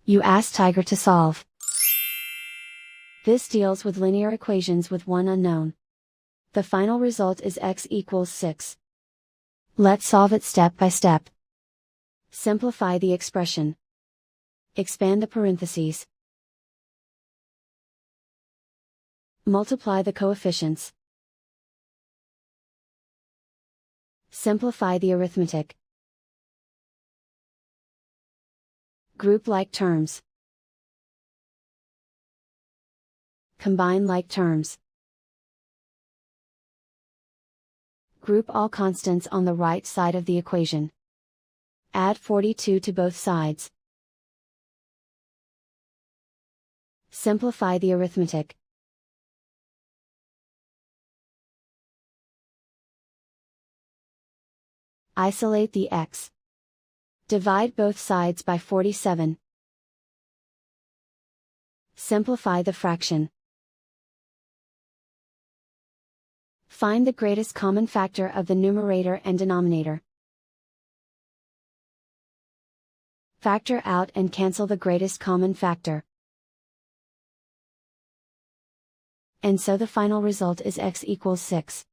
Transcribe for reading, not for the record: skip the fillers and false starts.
You ask Tiger to solve. This deals with linear equations with one unknown. The final result is x equals 6. Let's solve it step by step. Simplify the expression. Expand the parentheses. Multiply the coefficients. Simplify the arithmetic. Group like terms. Combine like terms. Group all constants on the right side of the equation. Add 42 to both sides. Simplify the arithmetic. Isolate the x. Divide both sides by 47. Simplify the fraction. Find the greatest common factor of the numerator and denominator. Factor out and cancel the greatest common factor. And so the final result is x equals 6.